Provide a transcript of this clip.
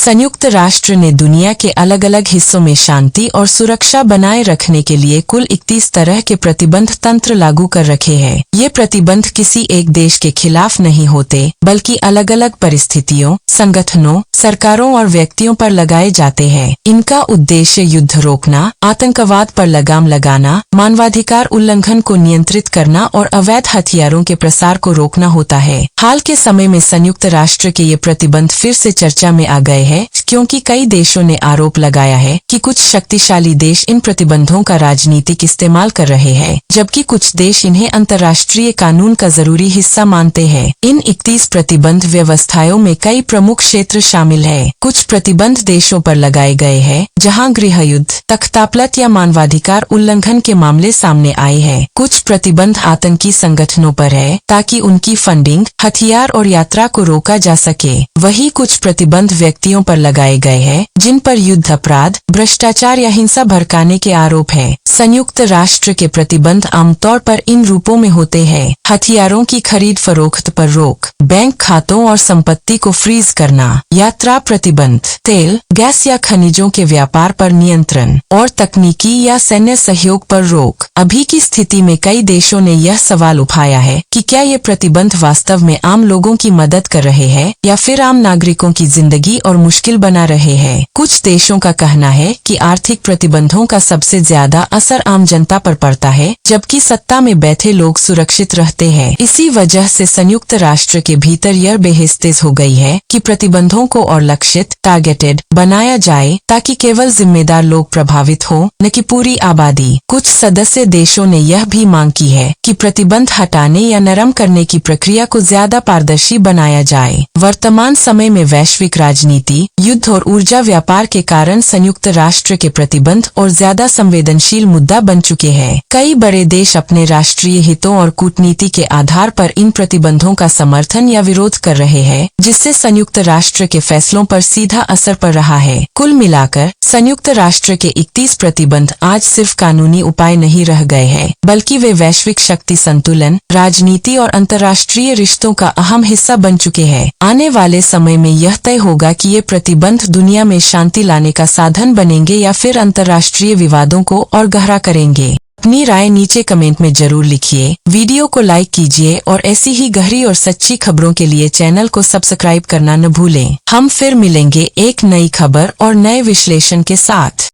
संयुक्त राष्ट्र ने दुनिया के अलग अलग हिस्सों में शांति और सुरक्षा बनाए रखने के लिए कुल 31 तरह के प्रतिबंध तंत्र लागू कर रखे हैं। ये प्रतिबंध किसी एक देश के खिलाफ नहीं होते, बल्कि अलग अलग परिस्थितियों, संगठनों, सरकारों और व्यक्तियों पर लगाए जाते हैं। इनका उद्देश्य युद्ध रोकना, आतंकवाद पर लगाम लगाना, मानवाधिकार उल्लंघन को नियंत्रित करना और अवैध हथियारों के प्रसार को रोकना होता है। हाल के समय में संयुक्त राष्ट्र के ये प्रतिबंध फिर से चर्चा में आ गए हैं, क्योंकि कई देशों ने आरोप लगाया है कि कुछ शक्तिशाली देश इन प्रतिबंधों का राजनीतिक इस्तेमाल कर रहे हैं, जबकि कुछ देश इन्हें अंतर्राष्ट्रीय कानून का जरूरी हिस्सा मानते हैं। इन 31 प्रतिबंध व्यवस्थाओं में कई प्रमुख क्षेत्र शामिल है। कुछ प्रतिबंध देशों पर लगाए गए हैं जहां गृहयुद्ध, तख्तापलट या मानवाधिकार उल्लंघन के मामले सामने आए हैं। कुछ प्रतिबंध आतंकी संगठनों पर है ताकि उनकी फंडिंग, हथियार और यात्रा को रोका जा सके। वहीं कुछ प्रतिबंध व्यक्तियों पर लगाए गए हैं जिन पर युद्ध अपराध, भ्रष्टाचार या हिंसा भड़काने के आरोप है। संयुक्त राष्ट्र के प्रतिबंध आमतौर पर इन रूपों में होते हैं: हथियारों की खरीद फरोख्त पर रोक, बैंक खातों और संपत्ति को फ्रीज करना, यात्रा प्रतिबंध, तेल, गैस या खनिजों के व्यापार पर नियंत्रण और तकनीकी या सैन्य सहयोग पर रोक। अभी की स्थिति में कई देशों ने यह सवाल उठाया है कि क्या ये प्रतिबंध वास्तव में आम लोगों की मदद कर रहे हैं या फिर आम नागरिकों की जिंदगी और मुश्किल बना रहे हैं। कुछ देशों का कहना है कि आर्थिक प्रतिबंधों का सबसे ज्यादा असर आम जनता पर पड़ता है, जबकि सत्ता में बैठे लोग सुरक्षित रहते हैं। इसी वजह से संयुक्त राष्ट्र के भीतर यह बहस तेज हो गई है कि प्रतिबंधों को और लक्षित, टारगेटेड बनाया जाए ताकि केवल जिम्मेदार लोग प्रभावित हो, न कि पूरी आबादी। कुछ सदस्य देशों ने यह भी मांग की है कि प्रतिबंध हटाने या नरम करने की प्रक्रिया को ज्यादा पारदर्शी बनाया जाए। वर्तमान समय में वैश्विक राजनीति, युद्ध और ऊर्जा व्यापार के कारण संयुक्त राष्ट्र के प्रतिबंध और ज्यादा संवेदनशील मुद्दा बन चुके हैं। कई बड़े देश अपने राष्ट्रीय हितों और कूटनीति के आधार पर इन प्रतिबंधों का समर्थन या विरोध कर रहे हैं, जिससे संयुक्त राष्ट्र के फैसलों पर सीधा असर पड़ रहा है। कुल मिलाकर संयुक्त राष्ट्र के 31 प्रतिबंध आज सिर्फ कानूनी उपाय नहीं रह गए हैं, बल्कि वे वैश्विक शक्ति संतुलन, राजनीति और अंतर्राष्ट्रीय रिश्तों का अहम हिस्सा बन चुके हैं। आने वाले समय में यह तय होगा कि ये प्रतिबंध दुनिया में शांति लाने का साधन बनेंगे या फिर अंतर्राष्ट्रीय विवादों को और गहरा करेंगे। अपनी राय नीचे कमेंट में जरूर लिखिए, वीडियो को लाइक कीजिए और ऐसी ही गहरी और सच्ची खबरों के लिए चैनल को सब्सक्राइब करना न भूलें। हम फिर मिलेंगे एक नई खबर और नए विश्लेषण के साथ।